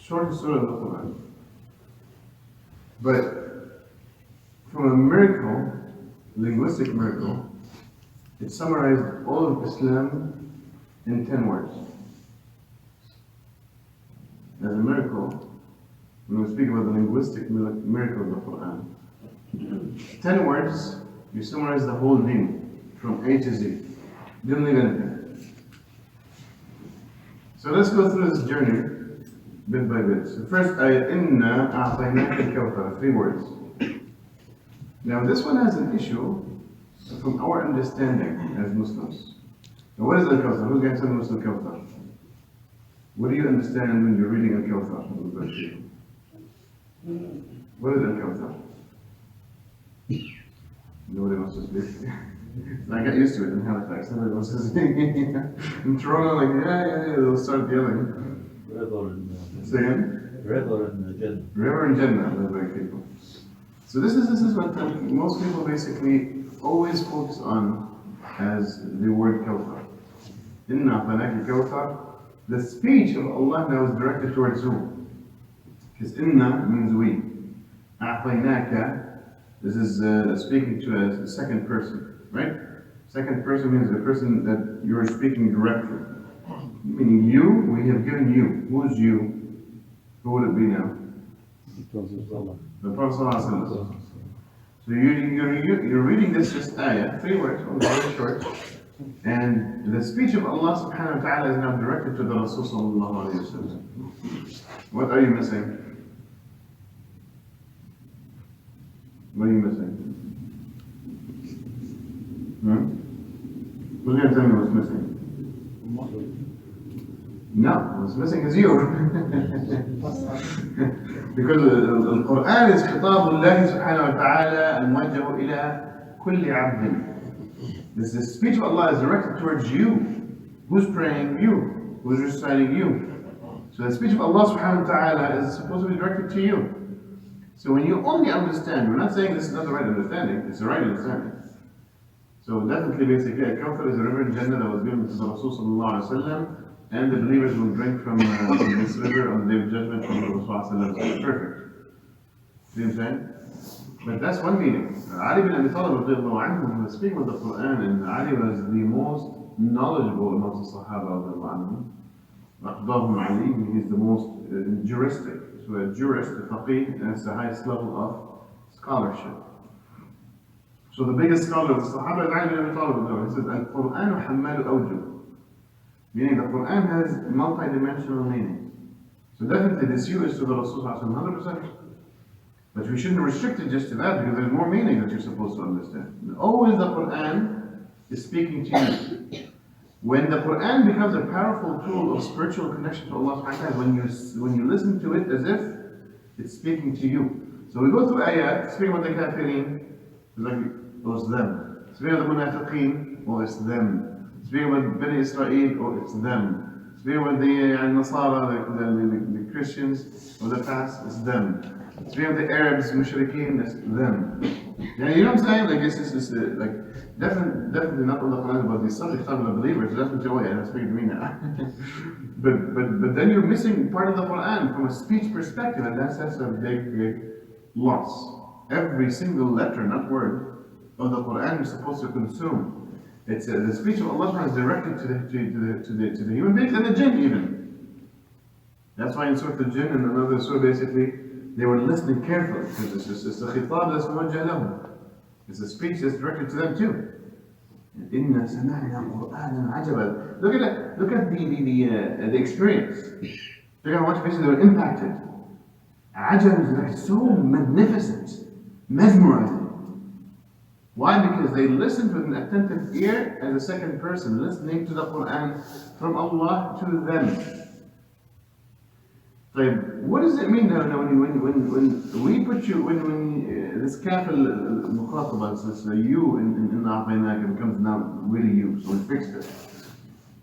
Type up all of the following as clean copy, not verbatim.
shortest surah of the Quran. But from a miracle, linguistic miracle, it summarized all of Islam in 10 words. As a miracle, when we speak about the linguistic miracle of the Quran, 10 words, you summarize the whole deen from A to Z. Didn't leave anything. So let's go through this journey bit by bit. So first, ayat, Inna a'tainaka al-Kawthar, 3 words. Now this one has an issue from our understanding as Muslims. Now what is Al-Kawthar? Who's going to tell me what's Al-Kawthar? What do you understand when you're reading Al-Kawthar? What is Al-Kawthar? Nobody wants to speak. I got used to it in Halifax. Nobody wants to speak. In Toronto, like, yeah, they'll start yelling. River in Say again? River in Jannah. River and Jannah, they're very people. So this is what most people basically always focus on as the word Kawthar. Inna a'tainaka al-Kawthar. The speech of Allah now is directed towards who? Because Inna means we. A'tainaka, this is speaking to a second person, right? Second person means the person that you're speaking directly. Meaning you, we have given you. Who's you? Who would it be now? The Prophet ﷺ. So you're reading this just ayah, 3 words, very short. And the speech of Allah subhanahu wa ta'ala is now directed to the Rasul sallallahu alayhi wa sallam. What are you missing? What are you missing? Who's going to tell me what's missing? No, what's missing is you. Because the Quran is خطاب الله سبحانه وتعالى الموجه إلى كل عبد. This speech of Allah is directed towards you. Who's praying? You. Who's reciting? You. So the speech of Allah subhanahu wa ta'ala is supposed to be directed to you. So when you only understand, we're not saying this is not the right understanding, it's the right understanding. So definitely basically, Al-Kawthar is a river in Jannah that was given to the Rasul sallallahu alayhi wa sallam, and the believers will drink from this river on the day of judgment from the Rasul sallallahu alayhi wa sallam. Perfect. See what I'm saying? But that's one meaning. Ali bin Abi Talib radiallahu anhu was speaking with the Quran, and Ali was the most knowledgeable amongst the Sahaba radiallahu anhu. Aqdahum Ali, he's the most juristic. So a jurist, a faqih, and it's the highest level of scholarship. So the biggest scholar of the Sahaba is Ali bin Abi Talib. He says, Al-Quran hammalu awjuh. Meaning the Quran has multi-dimensional meaning. So definitely this you is to the Rasul 100%. But we shouldn't restrict it just to that, because there's more meaning that you're supposed to understand. Always the Quran is speaking to you. When the Quran becomes a powerful tool of spiritual connection to Allah subhanahu wa ta'ala, when you listen to it as if it's speaking to you. So we go through ayat, speaking about the kafirin, it's like, oh, it's them. Speaking about the munafiqeen, oh, it's them. Speaking about Bani Israel, oh, it's them. Speaking about the Nasara, the Christians of the past, it's them. Speaking of the Arabs, mushrikeen, it's them. Yeah, you know what I'm saying? Like, it's like, definitely not all the Quran about these subjects, talking about believers, so definitely, oh yeah, that's speaking to me now. but then you're missing part of the Quran from a speech perspective, and that's a big loss. Every single letter, not word, of the Quran you're supposed to consume. It's the speech of Allah is directed to the human beings and the jinn even. That's why in Surah Al-Jinn and another surah basically, they were listening carefully, because it's a khitab that's muwajjah lahum. It's a speech that's directed to them too. Inna sama'na Qur'anan ajaba. Look at the experience. Look at how much basically they were impacted. Ajab is like so magnificent, mesmerizing. Why? Because they listened with an attentive ear as a second person, listening to the Quran from Allah to them. So what does it mean now when we put you, when this kaf al-muqataba, this you in a'tainaka becomes now really you, so we fixed it.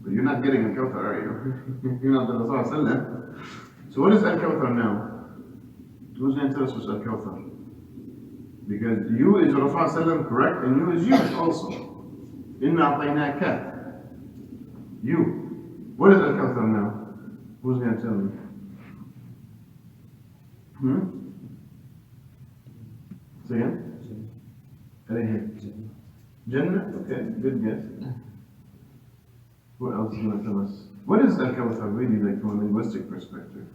But you're not getting Al-Kawthar, are you? You're not the Rasul. So what is Al-Kawthar now? Who's going to tell us what's Al-Kawthar? Because you is Rasul, correct? And you is you also. Inna a'tainaka. You. What is Al-Kawthar now? Who's going to tell me? Say again? I didn't hear. Jannah? Okay, good guess. What else do you want to tell us? What is Al-Kawther really like from a linguistic perspective?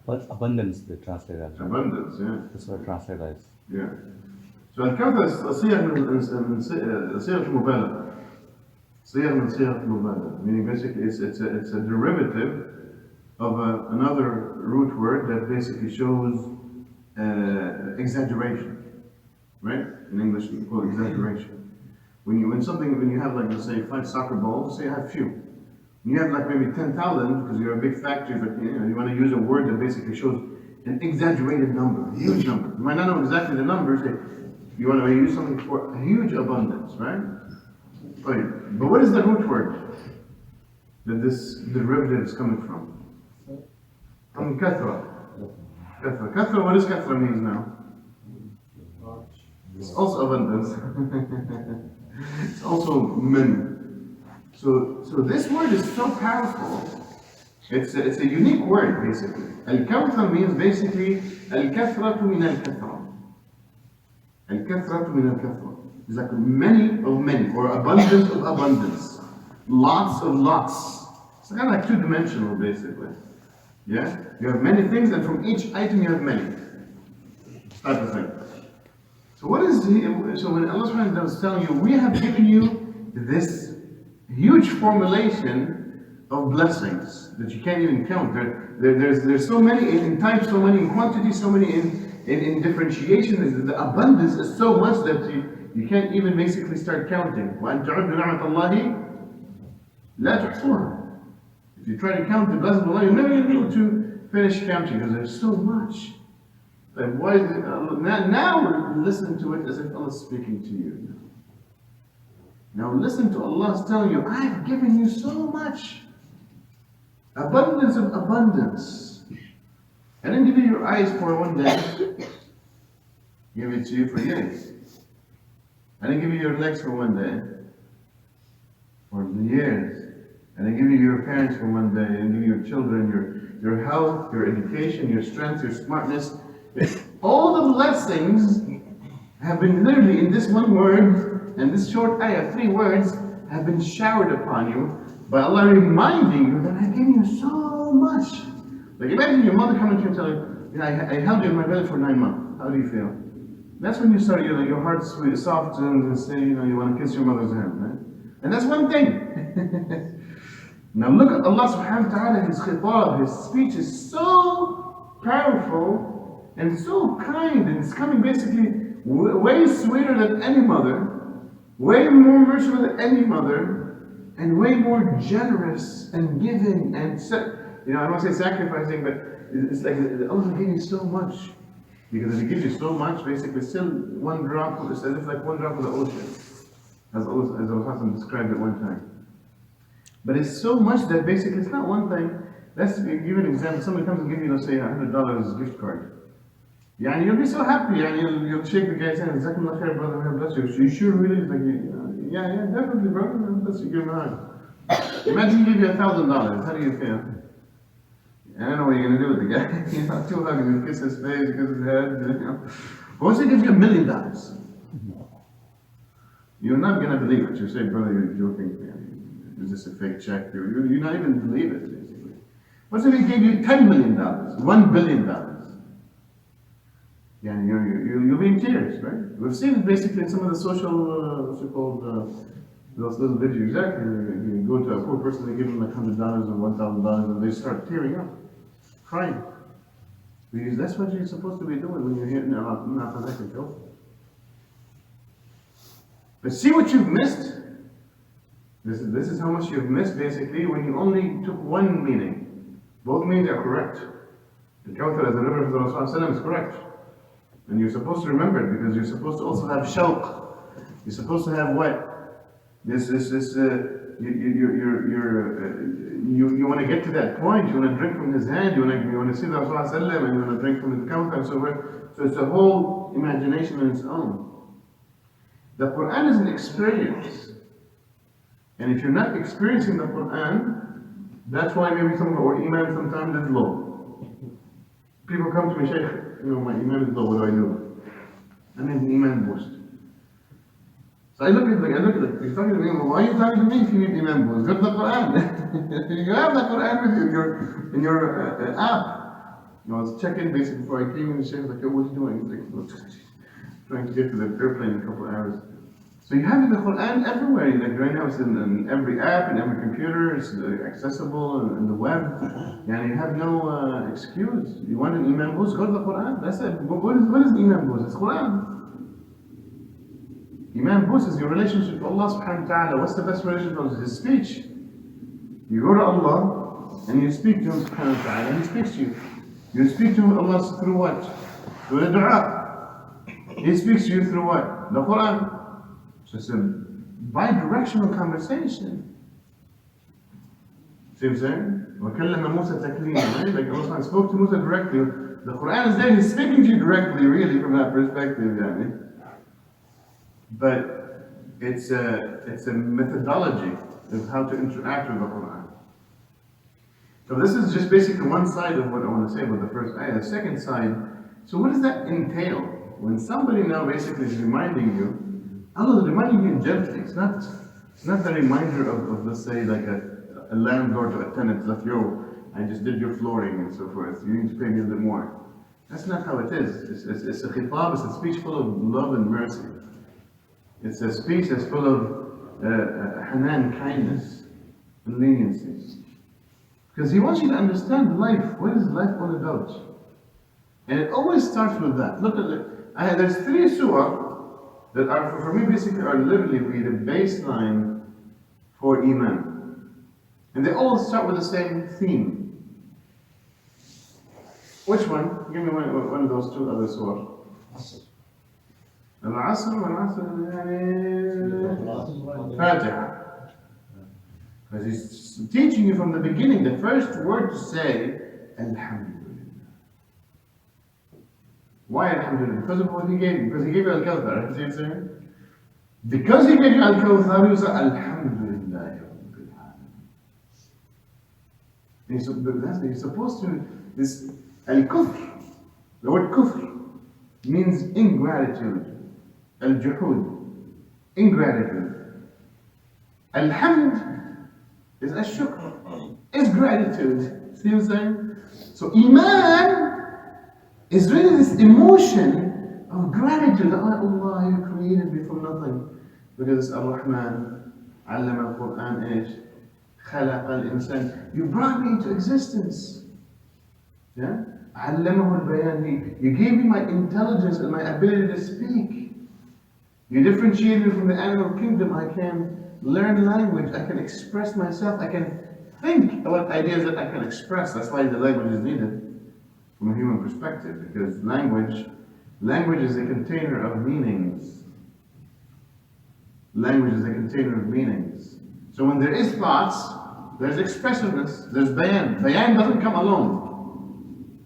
Abundance, they translate as. Abundance, yeah. That's what translate as. Yeah. So Al-Kawthar is صيغ المبالغة. صيغ من صيغ المبالغة. Meaning basically it's a derivative of another root word that basically shows exaggeration. Right? In English we call it exaggeration. When you have like, let's say 5 soccer balls, say I have few. When you have like maybe 10,000, because you're a big factory, but you want to use a word that basically shows an exaggerated number, a huge number. You might not know exactly the number, say you want to use something for a huge abundance, right? But what is the root word that this derivative is coming from? From kathra. Kathra. Kathra, what does kathra mean now? It's also abundance. It's also many. So this word is so powerful. It's a unique word basically. Al-Kawthar means basically al-kathratu min al-kathra. Al-kathratu min al-kathra. It's like many of many, or abundance of abundance. Lots of lots. It's kind of like two-dimensional basically. Yeah? You have many things, and from each item you have many. Type of thing. So what is so when Allah subhanahu wa ta'ala is telling you, we have given you this huge formulation of blessings that you can't even count. There's so many in types, so many in quantity, so many in differentiation. The abundance is so much that you can't even basically start counting. وَأَن تَعُدُّ نِعْمَةَ اللَّهِ لَا تُحْصُوهَا. If you try to count the blessings of Allah, you're never going to be able to finish counting because there's so much. Like why is it, now we're listening to it as if Allah is speaking to you. Now listen to Allah telling you, I've given you so much. Abundance of abundance. I didn't give you your eyes for one day. Give it to you for years. I didn't give you your legs for one day. For years. I didn't give you your parents for one day. I didn't give you your children, your health, your education, your strength, your smartness. All the blessings have been literally in this one word, and this short ayah, 3 words, have been showered upon you by Allah reminding you that I've given you so much. Like imagine your mother coming to you and telling you, I held you in my belly for 9 months. How do you feel? That's when you start, your heart softens and say, you want to kiss your mother's hand, right? And that's one thing. Now look at Allah subhanahu wa ta'ala, His khitab, His speech is so powerful and so kind, and it's coming basically way sweeter than any mother, way more merciful than any mother, and way more generous and giving and I don't want to say sacrificing, but it's like Allah gave you so much. Because if He gives you so much, basically still one drop, it's as if like one drop of the ocean, as Allah described it one time. But it's so much that basically it's not one thing. Let's give you an example. Somebody comes and gives you, let's say, $100 gift card. Yeah, you'll be so happy, and you'll shake the guy's hand, Jazakumullah khair, brother, may bless you. So you sure really? Like, yeah, definitely, brother, bless you, give him a hug. Imagine he give you $1,000, how do you feel? I don't know what you're going to do with the guy. 2 hugs, you kiss his face, you kiss his head, But once he gives you $1 million, you're not going to believe it. You say, brother, you're joking. Is this a fake check? You're not even believe it, basically. What if he gave you $10 million, $1 billion? Yeah, you'll be in tears, right? We've seen it basically in some of the social, what's it called, those little videos. Exactly. You go to a poor person, they give them like $100 or $1,000, and they start tearing up, crying. Because that's what you're supposed to be doing when you're here in Al-Kawthar. But see what you've missed? This is how much you've missed basically when you only took one meaning. Both meanings are correct. Al-Kawthar as a river of the Rasul is correct. And you're supposed to remember it because you're supposed to also have shawq. You're supposed to have what? You want to get to that point. You want to drink from his hand. You want to see the Rasul and you want to drink from his Kawthar and so forth. So it's a whole imagination on its own. The Quran is an experience. And if you're not experiencing the Quran, that's why maybe some of our iman sometimes is low. People come to me, Shaykh, my iman is low, what do I do? I need an iman boost. So I look at it, he's talking to me, well, why are you talking to me if you need iman boost? Go to the Quran. You have the Quran with you in your app. I was checking basically before I came in, the Shaykh was like, oh, what are you doing? He's like, trying to get to the airplane in a couple of hours. So you have the Quran everywhere. Like right now it's in every app, in every computer, it's accessible in the web. And you have no excuse. You want an iman boost, go to the Quran. That's it. What is iman boost? It's Quran. Iman boost is your relationship to Allah subhanahu wa ta'ala. What's the best relationship? It's His speech. You go to Allah and you speak to Him subhanahu wa ta'ala and He speaks to you. You speak to Allah through what? Through the dua. He speaks to you through what? The Quran. So it's a bi-directional conversation. See what I'm saying? وَكَلَّمَ مُوسَى تَكْلِيمًا, right? Like Allah spoke to Musa directly. The Quran is there, He's speaking to you directly, really, from that perspective. Yani. But it's a methodology of how to interact with the Quran. So this is just basically one side of what I want to say about the first ayah. The second side, so what does that entail? When somebody now basically is reminding you, Allah is reminding you gently. It's not the reminder of let's say like a landlord or a tenant, like, yo, I just did your flooring and so forth. You need to pay me a little bit more. That's not how it is. It's a khitab, it's a speech full of love and mercy. It's a speech that's full of hanan, kindness, and leniency. Because He wants you to understand life. What is life all about? And it always starts with that. Look at it. There's 3 surah that are, for me, basically are literally the baseline for Iman. And they all start with the same theme. Which one? Give me one of those 2 other surah. Al-Asr, Fatiha. Because He's teaching you from the beginning, the first word to say, Alhamdulillah. Why Alhamdulillah? Because of what He gave you. Because He gave you Al-Kawther. See what I'm saying? Because He gave you Al-Kawther, you say Alhamdulillah. You're supposed to, this Al-Kufr, the word Kufr means ingratitude. Al-Juhud, ingratitude. Alhamd is Ash-Shukr, is gratitude. See what I'm saying? So Iman is really this emotion of gratitude. Allah, You created me from nothing. Because Ar-Rahman, Allama al-Quran, Ish, Khalaq al-Insan. You brought me into existence. Yeah? Allamahu al-Bayan. You gave me my intelligence and my ability to speak. You differentiated me from the animal kingdom. I can learn language. I can express myself. I can think about ideas that I can express. That's why the language is needed. From a human perspective, because language is a container of meanings. Language is a container of meanings. So when there is thoughts, there's expressiveness, there's bayan. Bayan doesn't come alone.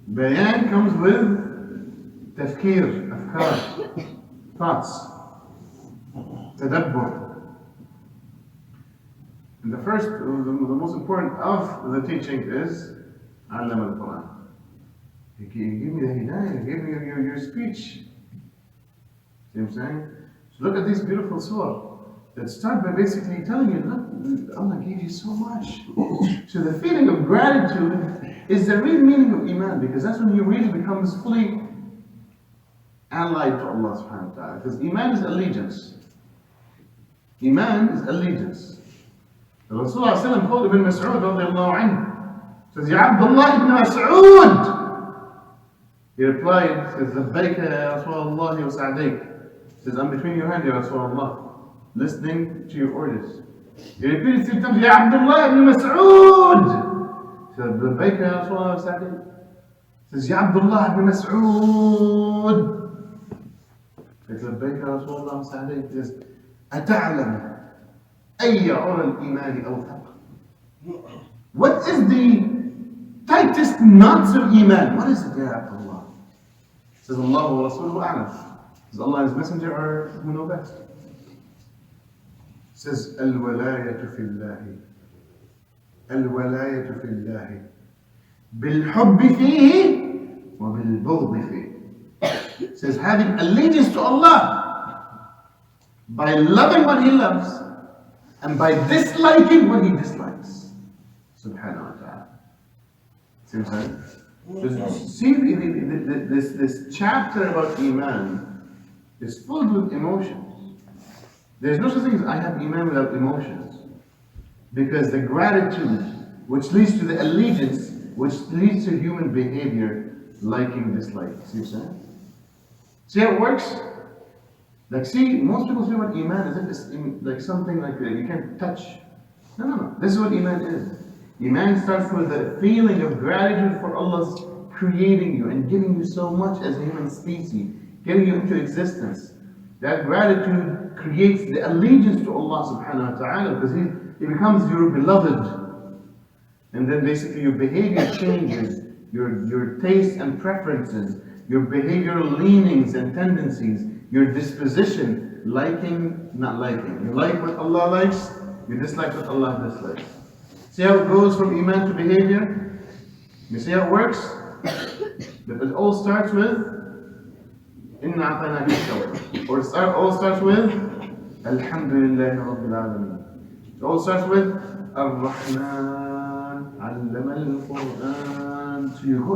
Bayan comes with tafkir, afkar, thoughts, tadabbur. And the most important of the teaching is Allama al-Quran. You give me the hidayah, you give me your speech. See what I'm saying? So look at these beautiful surah that start by basically telling you, look, Allah gave you so much. So the feeling of gratitude is the real meaning of Iman, because that's when you really becomes fully allied to Allah subhanahu wa ta'ala. Because Iman is allegiance. Iman is allegiance. The Rasulullah called Ibn Mas'ud radiallahu anhu. Says, Ya Abdullah ibn Mas'ud. He replied, says, Labbayka ya Rasulullah wa sa'dayk. Says, I'm between your hands, Ya Rasulullah, listening to your orders. He repeated 3 times, Ya Abdullah ibn Mas'ud. Says, Labbayka ya Rasulullah wa sa'dayk. Says, Ya Abdullah ibn Mas'ud. Says, Labbayka ya Rasulullah wa sa'dayk. Says, أتعلم أي عرى الإيمان أوثق. What is the tightest knots of Iman? What is it, Ya Abdullah? Says Allah wa Rasuluhu a'lam. Says Allah and His Messenger are who know best. Says Al-Walayatu fillahi. Al-Walayatu fillahi. بالحب فيه وَبِالْبُغْضِ فِيهِ. It says having allegiance to Allah by loving what He loves and by disliking what He dislikes. Subhanahu wa ta'ala. See what I'm saying? See, this chapter about Iman is filled with emotions. There's no such thing as I have Iman without emotions. Because the gratitude, which leads to the allegiance, which leads to human behavior, liking, disliking. See what I'm saying? See how it works? Like, see, most people say about Iman as if it's like something like you can't touch. No. This is what Iman is. Iman starts with the feeling of gratitude for Allah's creating you and giving you so much as a human species, getting you into existence. That gratitude creates the allegiance to Allah subhanahu wa ta'ala because He becomes your beloved. And then basically your behavior changes, your tastes and preferences, your behavioral leanings and tendencies, your disposition, liking, not liking. You like what Allah likes, you dislike what Allah dislikes. See how it goes from Iman to behavior? You see how it works? But it all starts with Inna a'tayna al-Kawther. Or it all starts with Alhamdulillahi Rabbil Alameen. It all starts with Ar-Rahman, Allama al-Quran. So you go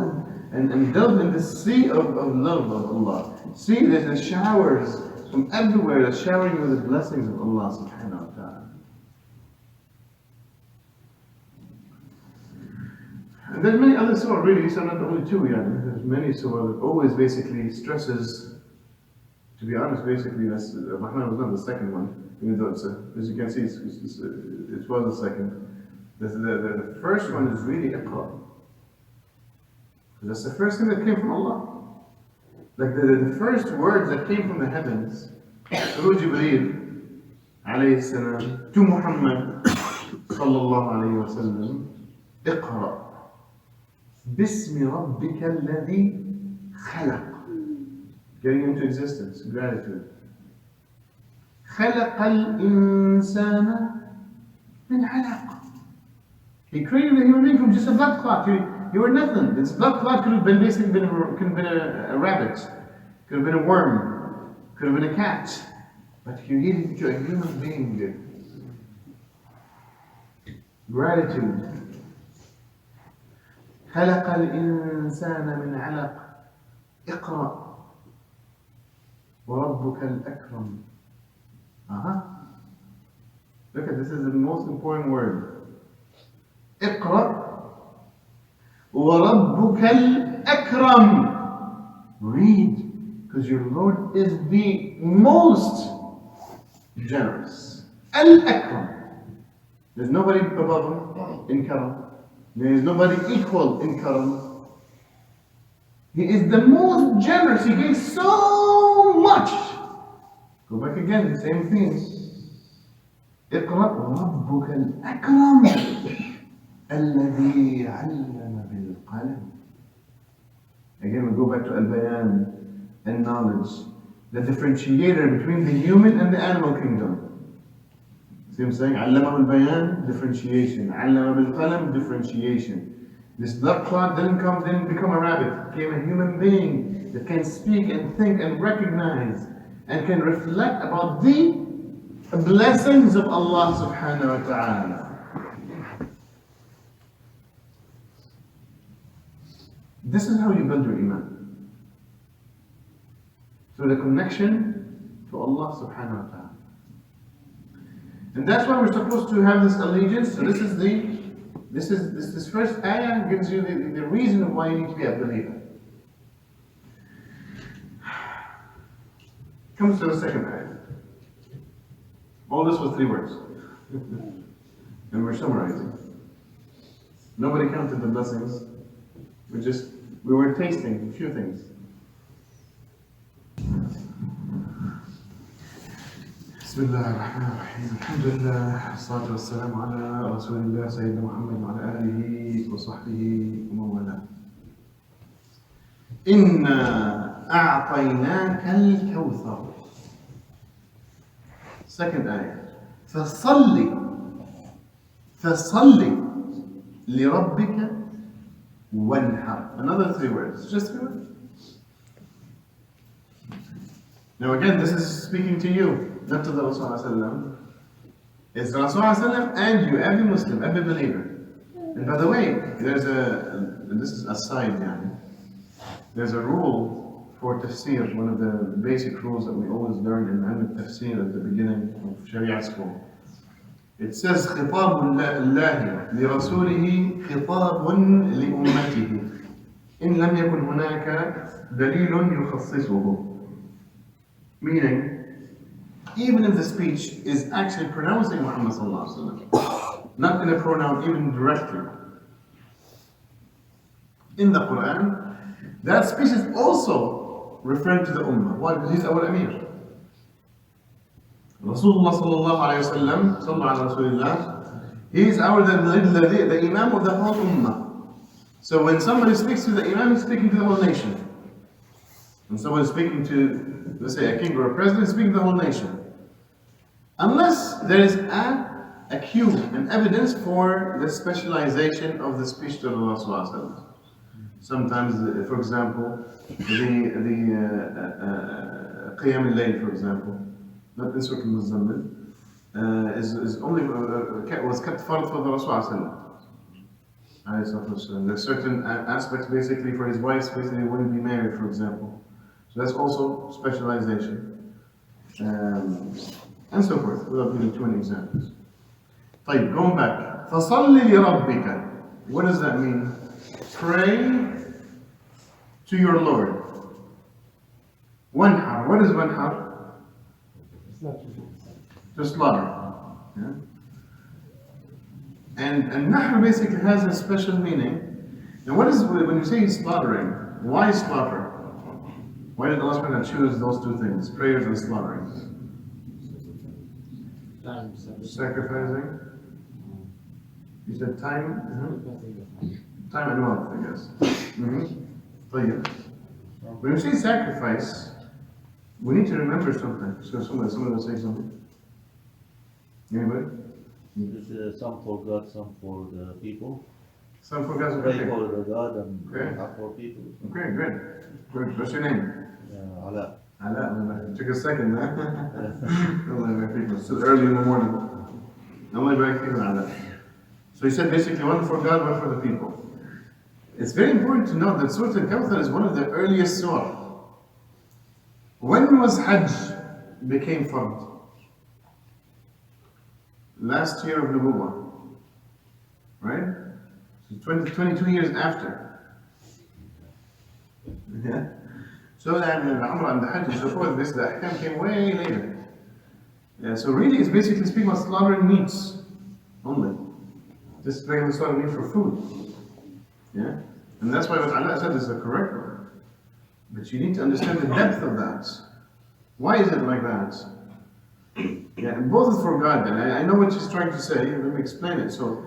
and delve in the sea of love of Allah. See, there's showers from everywhere that's showering you with the blessings of Allah subhanahu wa ta'ala. And there's many other surah, really, these are not the only two, there's many surah that always basically stresses, to be honest, basically, that's, Rahman was not the second one, even though it's as you can see, it was the second. The first one is really Iqra. That's the first thing that came from Allah. Like the first words that came from the heavens, through Jibreel, alayhi salam, to Muhammad, sallallahu alayhi wa sallam, Iqra. Bismi rabbika alladhi khalaq. Getting into existence, gratitude. خلق الإنسان من علق. He created a human being from just a blood clot. You were nothing. This blood clot could have been basically a rabbit, could have been a worm, could have been a cat, but he created into a human being. Gratitude. خلق الإنسان من علق. اقرأ وربك الأكرم. Look at this, is the most important word. اقرأ وَرَبُّكَ الْأَكْرَمِ. Read, because your Lord is the most generous. Al-Akram. There's nobody above him in Karam. There is nobody equal in Karam. He is the most generous. He gave so much. Go back again, the same thing. اقرأ وَرَبُّكَ الْأَكْرَمِ الذي علم بالقلم. Again, we go back to al-bayan and knowledge, the differentiator between the human and the animal kingdom. See what I'm saying? علمه البيان, differentiation. علم بالقلم, differentiation. This blood clot didn't become a rabbit. It became a human being that can speak and think and recognize and can reflect about the blessings of Allah subhanahu wa ta'ala. This is how you build your Iman. Through the connection to Allah subhanahu wa ta'ala. And that's why we're supposed to have this allegiance. So this first ayah gives you the reason of why you need to be a believer. Comes to the second ayah. All this was 3 words. And we're summarizing. Nobody counted the blessings. We were tasting a few things. Bismillah ar-Rahman ar-Rahim. Alhamdulillah. As-salatu was-salamu ala Rasulillah Sayyidina Muhammad wa ala alihi wa sahbihi wa mawala. Inna a'taynaka al-Kawthar. Second ayah. فَصَلِّ لِرَبِّكَ وانحر. Another 3 words. Just 3 words. Now again, this is speaking to you, not to the Rasul. It's the Rasul and you, every Muslim, every believer. And by the way, this is aside, yani. There's a rule for tafsir, one of the basic rules that we always learn in Ilm tafsir at the beginning of Sharia school. It says, خطاب الله لرسوله خطاب لأمته إن لم يكن هناك دليل يخصصه. Meaning, even if the speech is actually pronouncing Muhammad sallallahu alaihi wasallam, not in a pronoun even directly, in the Quran, that speech is also referring to the Ummah. Why? Because he's our Amir. Rasulullah sallallahu alayhi wa sallam, sallallahu ala Rasulillah, he is the Imam of the whole Ummah. So when somebody speaks to the Imam, he's speaking to the whole nation. When someone is speaking to, let's say, a king or a president, he's speaking to the whole nation. Unless there is a cue, an evidence for the specialization of the speech to Allah sallallahu alayhi wa sallam. Sometimes, for example, the Qiyam al-Layl, for example, not in Surah Al-Muzammil, is only was kept fard for the Rasul. There's certain aspects basically for his wives, basically wouldn't be married, for example. So that's also specialization, and so forth, without giving too many examples. طيب, going back. فَصَلِّ لِرَبِّكَ. What does that mean? Pray to your Lord. Wanhar. What is wanhar? To slaughter. Yeah? And nahr basically has a special meaning. And what is, when you say slaughtering, why slaughter? Why did Allah subhanahu wa ta'ala choose those 2 things, prayers and slaughtering? Sacrificing? You said time? Time and wealth, I guess. When you say sacrifice, we need to remember something. So someone will say something. Anybody? Some for God, some for the people. Some for God's Pray okay. for the God and Okay. not for people. Okay, good. What's your name? Allah. Allah. Took a second, huh? It's still early in the morning. Allah barak fikum Allah. So he said basically one for God, one for the people. It's very important to note that Surah Al-Kawther is one of the earliest surah. When was Hajj became fard? Last year of Nubuwwah. Right? So 22 years after. Yeah? So that the Umrah and the Hajj and so forth, the Ahkam came way later. Yeah, so really it's basically speaking about slaughtering meats only. Just regular slaughtering meat for food. Yeah? And that's why what Allah said is the correct one. But you need to understand the depth of that. Why is it like that? Yeah, and both is for God. And I know what she's trying to say. Let me explain it. So,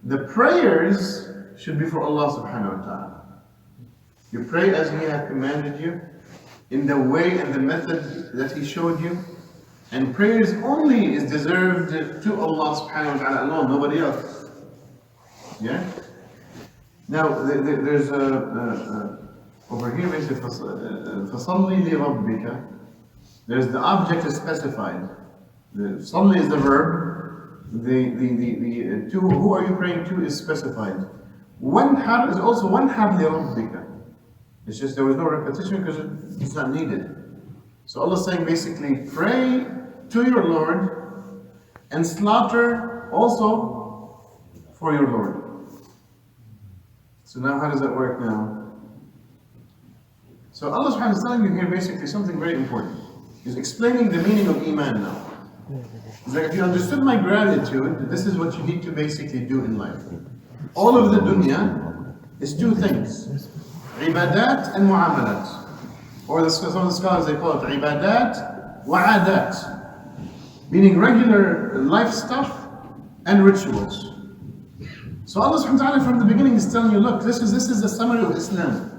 the prayers should be for Allah subhanahu wa ta'ala. You pray as He has commanded you, in the way and the method that He showed you. And prayers only is deserved to Allah subhanahu wa ta'ala alone, nobody else. Yeah? Now, there's over here, basically, فَصَلِّ لِرَبِّكَ. There's the object is specified. The salli is the verb. The to who are you praying to is specified. Wanhar is also wanhar لِرَبِّكَ. It's just there was no repetition because it's not needed. So Allah is saying basically, pray to your Lord and slaughter also for your Lord. So now how does that work now? So Allah subhanahu wa ta'ala is telling you here basically something very important. He's explaining the meaning of Iman now. He's like, if you understood my gratitude, this is what you need to basically do in life. All of the dunya is 2 things. Ibadat and mu'amalat. Or some of the scholars, they call it ibadat wa adat. Meaning regular life stuff and rituals. So Allah subhanahu wa ta'ala from the beginning is telling you, look, this is the summary of Islam.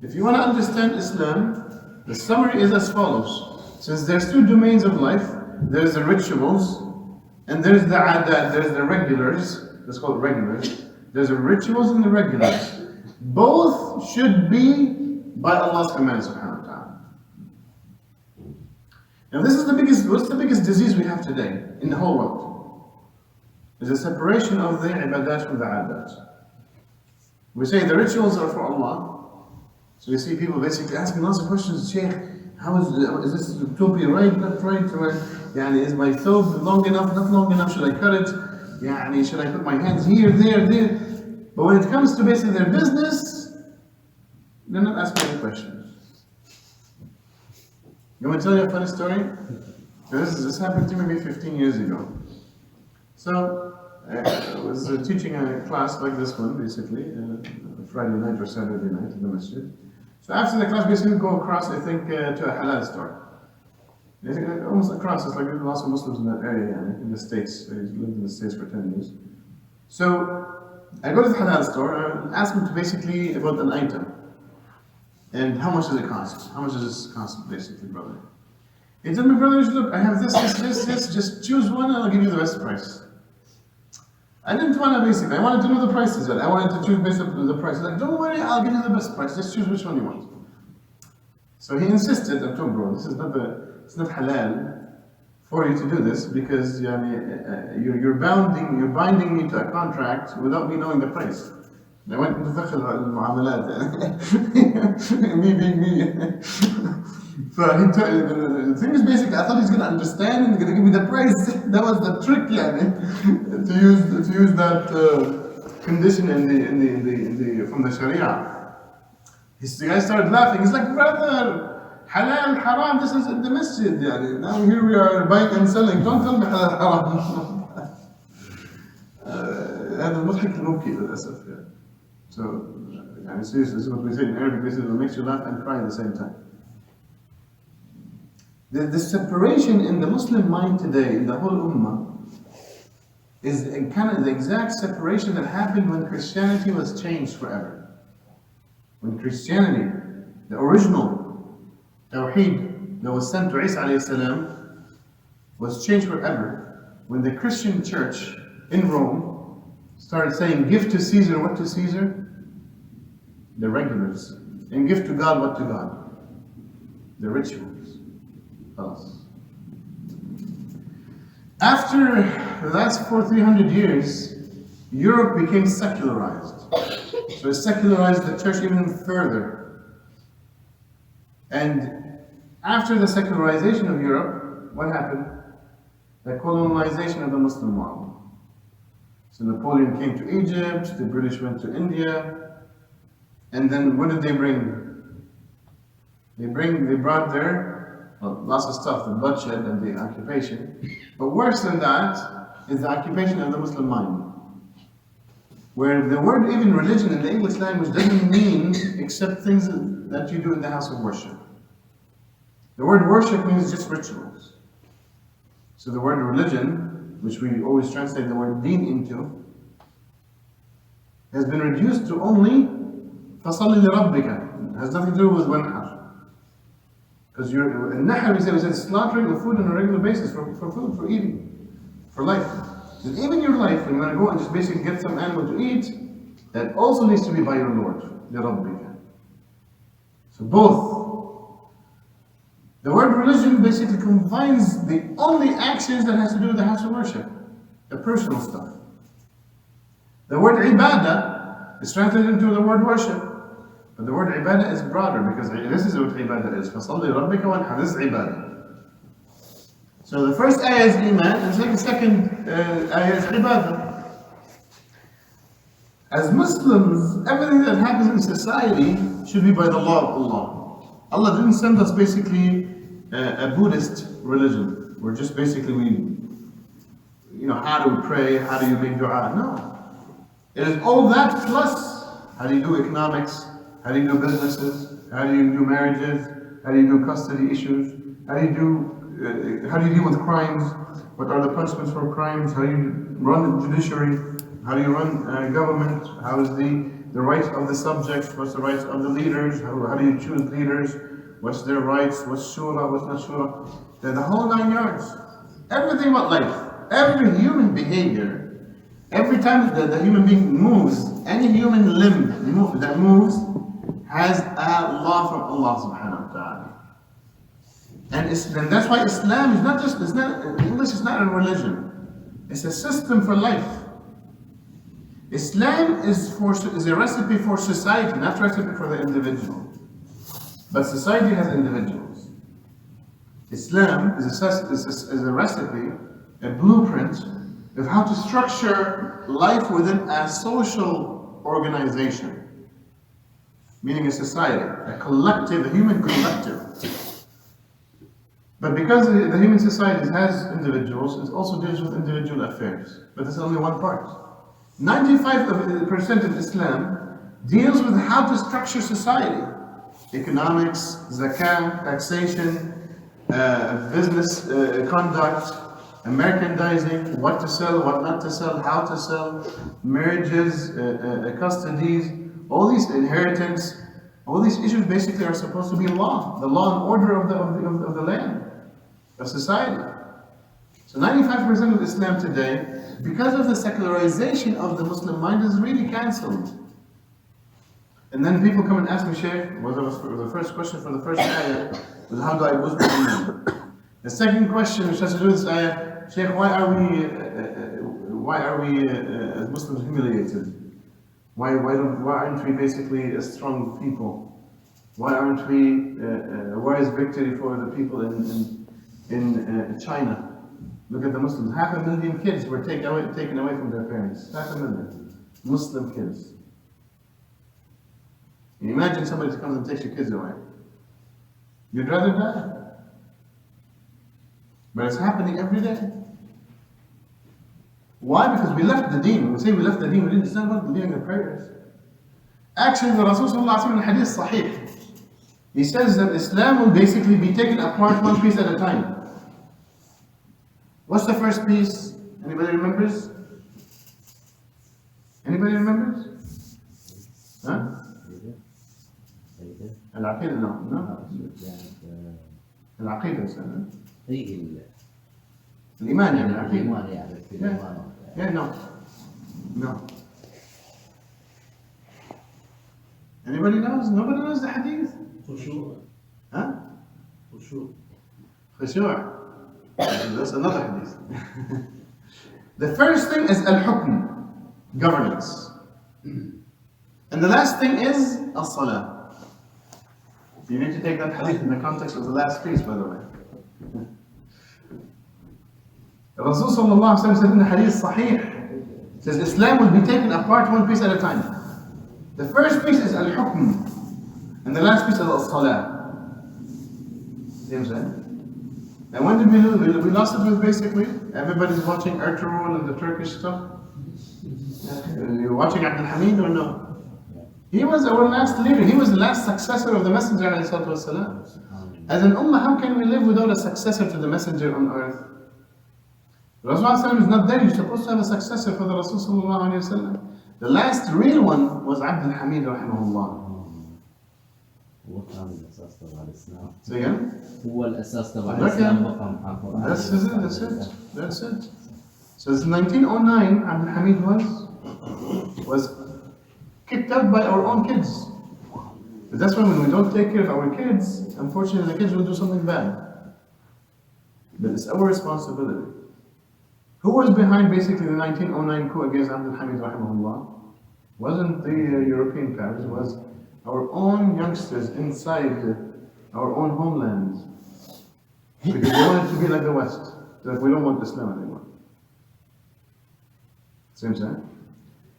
If you want to understand Islam, the summary is as follows. Since there's 2 domains of life, there's the rituals, and there's the adat, there's the regulars, let's call it regulars. There's the rituals and the regulars. Both should be by Allah's command, subhanahu wa ta'ala. Now this is what's the biggest disease we have today in the whole world? Is a separation of the ibadat from the adat. We say the rituals are for Allah. So you see people basically asking lots of questions, Sheikh, is this topi right, not right? Yani, is my thobe long enough, not long enough? Should I cut it? Yani, should I put my hands here, there, there? But when it comes to basically their business, they're not asking any questions. You want to tell you a funny story? This happened to me maybe 15 years ago. So, I was teaching a class like this one, basically, Friday night or Saturday night in the masjid. So after the class, basically we go across, I think, to a halal store. Almost across, it's like there are lots of Muslims in that area, in the States. I lived in the States for 10 years. So, I go to the halal store and ask them to basically about an item. And how much does it cost? How much does this cost, basically, brother? He told me, brother, look, I have this, just choose one and I'll give you the best price. I didn't want to basically, I wanted to know the prices, but I wanted to choose based on the price. Like, don't worry, I'll give you the best price, just choose which one you want. So he insisted, I told him, bro, it's not halal for you to do this because you're binding me to a contract without me knowing the price. I went into fiqh al-mu'amalat, me being me. So the thing is basically, I thought he's going to understand and he's going to give me the price. That was the trick, to use that condition from the Sharia. The guy started laughing. He's like, brother, halal, haram, this is in the masjid. Now here we are buying and selling. Don't tell me halal, haram. هذا المضحك المبكي للأسف. So, seriously, this is what we say in Arabic, this is what makes you laugh and cry at the same time. The separation in the Muslim mind today, in the whole Ummah, is kind of the exact separation that happened when Christianity was changed forever. When Christianity, the original Tawheed that was sent to Isa alayhi salam, was changed forever, when the Christian church in Rome started saying, give to Caesar what to Caesar, the regulars, and give to God what to God, the rituals. After the last 300 years, Europe became secularized. So it secularized the church even further. And after the secularization of Europe, what happened? The colonization of the Muslim world. So Napoleon came to Egypt, the British went to India, and then what did they bring? They brought their, lots of stuff, the bloodshed and the occupation. But worse than that is the occupation of the Muslim mind. Where the word even religion in the English language doesn't mean except things that you do in the house of worship. The word worship means just rituals. So the word religion, which we always translate the word deen into, has been reduced to only فَصَلِّ لِرَبِّكَ. It has nothing to do with wanhar. Because al-nahr, we said slaughtering of food on a regular basis for food, for eating, for life. And even your life, when you're going to go and just basically get some animal to eat, that also needs to be by your Lord, لِرَبِّكَ. So both. The word religion basically combines the only actions that has to do with the house of worship, the personal stuff. The word ibadah is translated into the word worship, but the word ibadah is broader because this is what ibadah is. فَصَلِّ رَبِّكَ وَانْحَرْ. This is ibadah. So the first ayah is iman, and the second ayah is ibadah. As Muslims, everything that happens in society should be by the law of Allah. Allah didn't send us basically a Buddhist religion. We're just basically, how do we pray? How do you make dua? No. It is all that plus how do you do economics? How do you do businesses? How do you do marriages? How do you do custody issues? How do you deal with crimes? What are the punishments for crimes? How do you run the judiciary? How do you run government? How is the rights of the subjects? What's the rights of the leaders? How do you choose leaders? What's their rights? What's shura? What's not shura? The whole 9 yards. Everything about life, every human behavior Every time the human being moves, any human limb that moves has a law from Allah subhanahu wa ta'ala. And that's why Islam is not just, English is not a religion. It's a system for life. Islam is a recipe for society, not a recipe for the individual. But society has individuals. Islam is a recipe, a blueprint of how to structure life within a social organization. Meaning a society, a collective, a human collective. But because the human society has individuals, it also deals with individual affairs. But that's only one part. 95% of Islam deals with how to structure society. Economics, zakah, taxation, business conduct, merchandising, what to sell, what not to sell, how to sell, marriages, custodies, all these inheritance, all these issues basically are supposed to be law, the law and order of the land, of society. So 95% of Islam today, because of the secularization of the Muslim mind, is really cancelled. And then people come and ask me, Shaykh, the first question for the first ayah was, how do I boost my iman? The second question, which has to do with this ayah, Shaykh, why are we as Muslims humiliated? Why aren't we basically a strong people? Why is victory for the people in China? Look at the Muslims. 500,000 kids were taken away from their parents. 500,000 Muslim kids. Can you imagine somebody comes and takes your kids away? You'd rather die. But it's happening every day. Why? Because we left the deen. When we say we left the deen, we didn't stand up leading the prayers. Actually, the Rasul sallallahu alaihi wasallam in hadith sahih, he says that Islam will basically be taken apart one piece at a time. What's the first piece? Anybody remembers? Anybody remembers? Huh? Al-Aqidah, no? Al-Aqidah, sir. الإيمان يعني العقيدة. Yeah, no. Anybody knows? Nobody knows the hadith? Huh? Khushu'. That's another hadith. The first thing is al-hukm, governance. And the last thing is as-salah. You need to take that hadith in the context of the last piece, by the way. Rasul sallallahu alaihi wasallam said in the hadith sahih, says Islam will be taken apart one piece at a time. The first piece is al-hukm, and the last piece is al-salah. See what I'm saying? And when did we lose it? We lost it with basically, everybody's watching Ertugrul and the Turkish stuff. You're watching Abdul Hamid or no? He was our last leader. He was the last successor of the Messenger ﷺ. As an ummah, how can we live without a successor to the Messenger on earth? Rasulullah is not there. You're supposed to have a successor for the Rasul sallallahu alayhi wa sallam. The last real one was Abdul Hamid rahimahullah. Say again? That's it. So in 1909, Abdul Hamid was kicked out by our own kids. But that's why when we don't take care of our kids, unfortunately the kids will do something bad. But it's our responsibility. Who was behind basically the 1909 coup against Abdul Hamid rahimahullah? Wasn't the European powers, it was our own youngsters inside our own homelands. Because they wanted to be like the West, that we don't want Islam anymore. Same thing.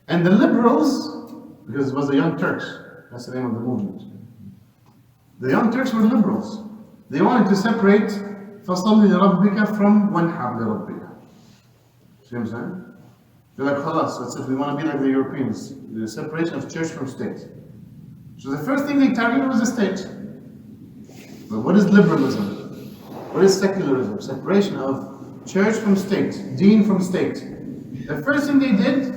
And the liberals, because it was the Young Turks, that's the name of the movement. The Young Turks were liberals. They wanted to separate فَصَلِّ لِرَبِّكَ from وَانْحَرْ لِرَبِّكَ. See what I'm saying? They're like, khalas, that's it, we want to be like the Europeans, the separation of church from state. So the first thing they targeted was the state. But what is liberalism? What is secularism? Separation of church from state, deen from state. The first thing they did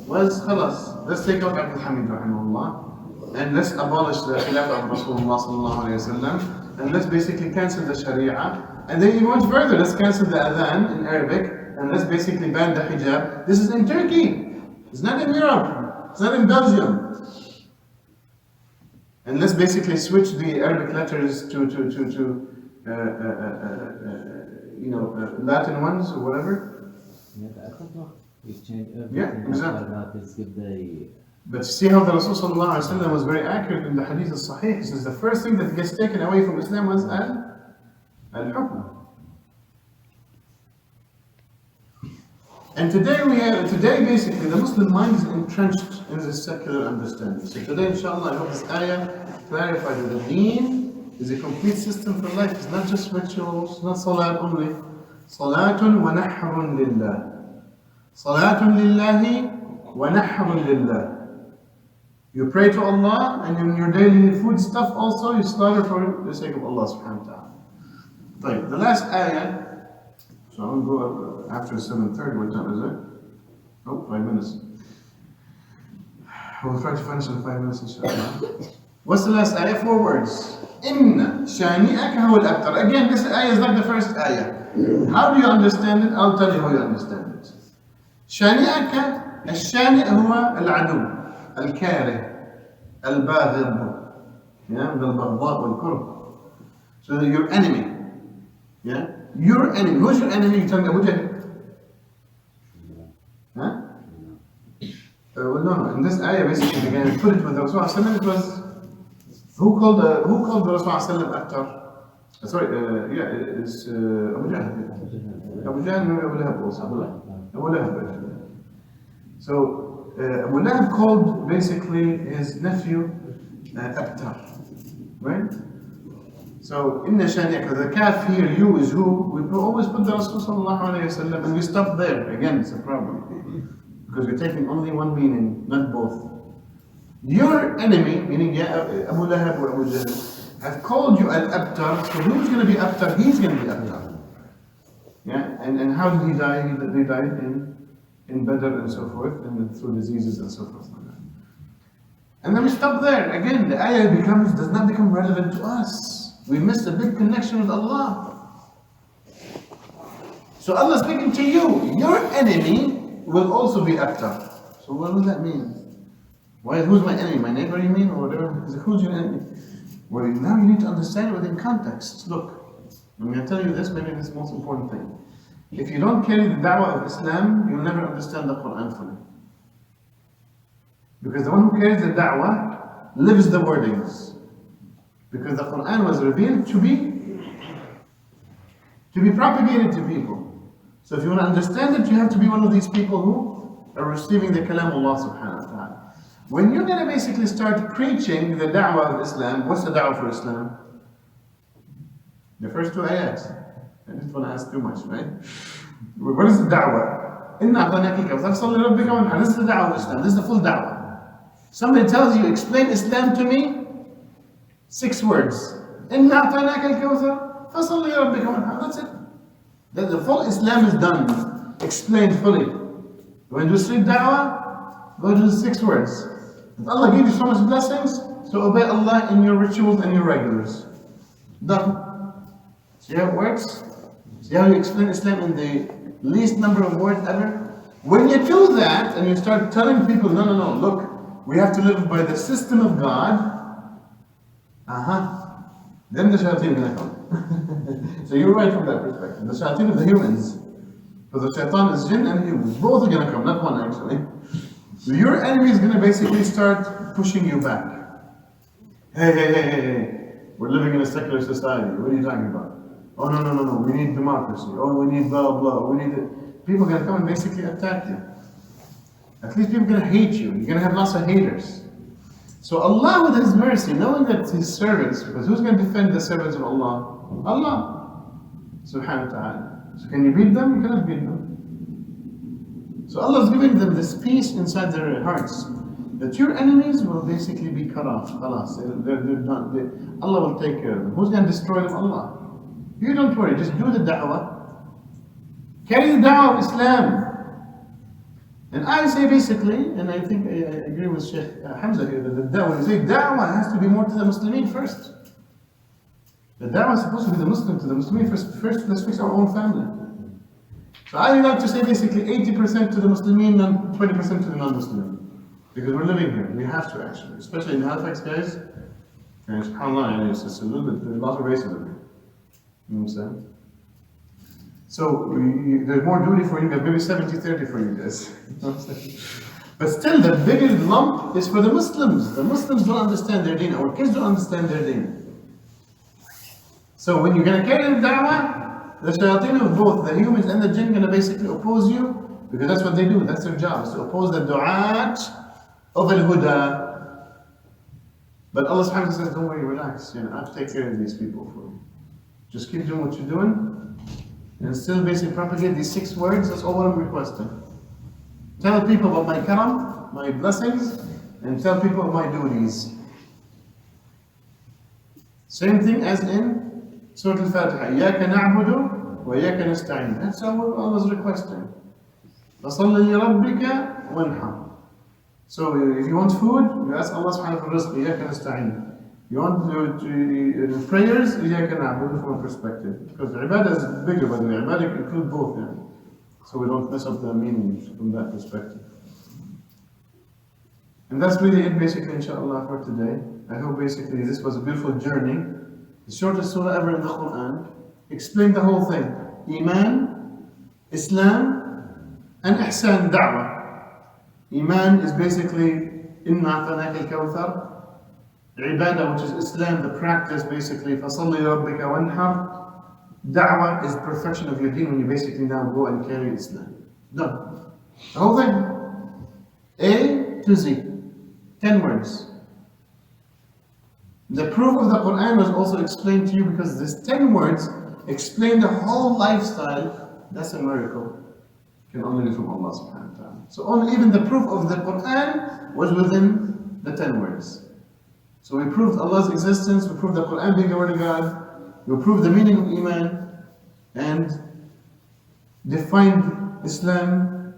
was, khalas, let's take out Abdul Hamid rahimahullah, and let's abolish the Khilafah of Rasulullah sallallahu alayhi wa sallam, and let's basically cancel the Sharia. And then he went further, let's cancel the adhan in Arabic, and let's basically ban the hijab. This is in Turkey. It's not in Europe. It's not in Belgium. And let's basically switch the Arabic letters to Latin ones or whatever. You change everything. Yeah, exactly. That is good day. But see how the Rasul sallallahu alaihi wasallam was very accurate in the hadith al-sahih. He says the first thing that gets taken away from Islam was al-hukm. And today basically the Muslim mind is entrenched in this secular understanding. So today inshallah I hope this ayah clarifies that the deen is a complete system for life. It's not just rituals, not salat only. Salatun wa nahrun lillah. Salatun lillahi wa nahrun lillah. You pray to Allah, and in your daily food stuff also you slaughter for the sake of Allah subhanahu wa ta'ala. Right, the last ayah. So I'll go after 7:30. What time is it? Oh, 5 minutes. We'll try to finish in 5 minutes, inshallah. What's the last ayah? 4 words. Inna shani'aka huwa al-abtar. Again, this ayah is like the first ayah. How do you understand it? I'll tell you how you understand it. Shani'aka, الشانئ هو العدو, الكاره, الباغض, yeah, بالبغضاء والكره. So your enemy, yeah. Your enemy. Who's your enemy? You're telling Abu Jahl? Huh? Well, no. In this ayah, basically, again, put it with the Rasul. It was who called the Rasul after? Sorry, it's Abu Jahl. Abu Jahl and Abu Lahab also. Abu Lahab. So Abu Lahab called basically his nephew Abtar, right? So, inna shani'aka, the kaf here, you is who? We always put the Rasul sallallahu alayhi wa sallam, and we stop there. Again, it's a problem. Because we're taking only one meaning, not both. Your enemy, meaning Abu Lahab or Abu Jahl, have called you al-Abtar. So who's going to be Abtar? He's going to be Abtar. Yeah, and how did he die? They died in Badr and so forth, and through diseases and so forth. And then we stop there. Again, the ayah does not become relevant to us. We missed a big connection with Allah. So Allah is speaking to you. Your enemy will also be Abtar. So what does that mean? Who's my enemy? My neighbor, you mean? Or whatever? Who's your enemy? Well, now you need to understand it within context. Look, I'm going to tell you this, maybe this is the most important thing. If you don't carry the da'wah of Islam, you'll never understand the Quran fully. Because the one who carries the da'wah lives the wordings. Because the Quran was revealed to be propagated to people. So if you want to understand it, you have to be one of these people who are receiving the kalam of Allah subhanahu wa ta'ala. When you're going to basically start preaching the da'wah of Islam, what's the da'wah for Islam? The first 2 ayats. I didn't want to ask too much, right? What is the da'wah? Inna a'tanaka al-kawthar, salli rabbika wanhar. This is the da'wah of Islam. This is the full da'wah. Somebody tells you, explain Islam to me. 6 words. Inna a'tanaka al-Kawther, fasalli rabbika wanhar. That's it. The full Islam is done, explained fully. When you read da'wah, go to the 6 words. If Allah gave you so much blessings, so obey Allah in your rituals and your regulars. Done. See how it works? See how you explain Islam in the least number of words ever? When you do that and you start telling people, no, look, we have to live by the system of God. Then the shayateen are going to come. So you're right from that perspective. The shayateen of the humans. Because the shaitan is jinn and humans. Both are going to come, not one actually. So your enemy is going to basically start pushing you back. Hey. We're living in a secular society. What are you talking about? Oh, no. We need democracy. Oh, we need blah, blah. We need it. People are going to come and basically attack you. At least people are going to hate you. You're going to have lots of haters. So Allah with His mercy, knowing that His servants, because who's going to defend the servants of Allah? Allah subhanahu wa ta'ala. So can you beat them? You cannot beat them. So Allah is giving them this peace inside their hearts, that your enemies will basically be cut off. Khalas. They're done. Allah will take care of them. Who's going to destroy them? Allah. You don't worry, just do the da'wah. Carry the da'wah of Islam. And I say basically, and I think I agree with Sheikh Hamza here, that the da'wah, da'wah has to be more to the Muslimin first. The da'wah is supposed to be the Muslim to the Muslimin first. First, let's fix our own family. So I like to say basically 80% to the Muslimin and 20% to the non-Muslimin. Because we're living here, we have to actually, especially in Halifax, guys. And subhanAllah, it's just a little bit, there's a lot of racism here. You know what I'm saying? So there's more duty for you guys, maybe 70-30 for you guys. You know what I'm saying? But still, the bigger lump is for the Muslims. The Muslims don't understand their deen, our kids don't understand their deen. So when you're going to carry the da'wah, the shayateen of both the humans and the jinn are going to basically oppose you, because that's what they do, that's their job, is to oppose the du'at of al-huda. But Allah subhanahu wa ta'ala says, don't worry, relax, I'll take care of these people for you. Just keep doing what you're doing, and still basically propagate these 6 words, that's all what I'm requesting. Tell people about my karam, my blessings, and tell people of my duties. Same thing as in Surah Al-Fatiha. إِيَّاكَ نَعْبُدُ وَإِيَّاكَ نَسْتَعِينُ. That's all I was requesting. فَصَلِّ لِرَبِّكَ وَانْحَرْ. So if you want food, you ask Allah subhanahu wa ta'ala for rizq, إِيَّاكَ نَسْتَعِينُ. You want prayers, إِيَّاكَ نَعْبُدُ from a perspective. Because ibadah is bigger, by the way. Ibadah includes both. So we don't mess up the meaning from that perspective. And that's really it basically, inshallah, for today. I hope basically this was a beautiful journey. The shortest surah ever in the Quran. Explained the whole thing. Iman, Islam, and Ihsan Da'wah. Iman is basically Inna a'tanaka al-Kawther. Ibadah, which is Islam, the practice basically. فَصَلِّ رَبِّكَ وَانْحَرْ. Da'wah is perfection of your deen when you basically now go and carry Islam. Done. The whole thing. A to Z. 10 words. The proof of the Quran was also explained to you because these 10 words explain the whole lifestyle. That's a miracle. Can only be from Allah subhanahu wa ta'ala. So even the proof of the Quran was within the 10 words. So we proved Allah's existence, we proved the Quran being the word of God, we proved the meaning of Iman, and defined Islam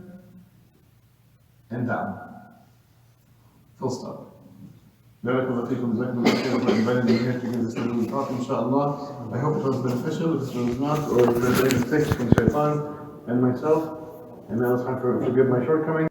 and Da'wah. Full stop. Barakallahu feekum, jazakumullah khairan for inviting me here to give this little talk, inshallah. I hope it was beneficial. If it was not, or if there's any mistakes from Shaitan and myself, and may Allah forgive my shortcomings.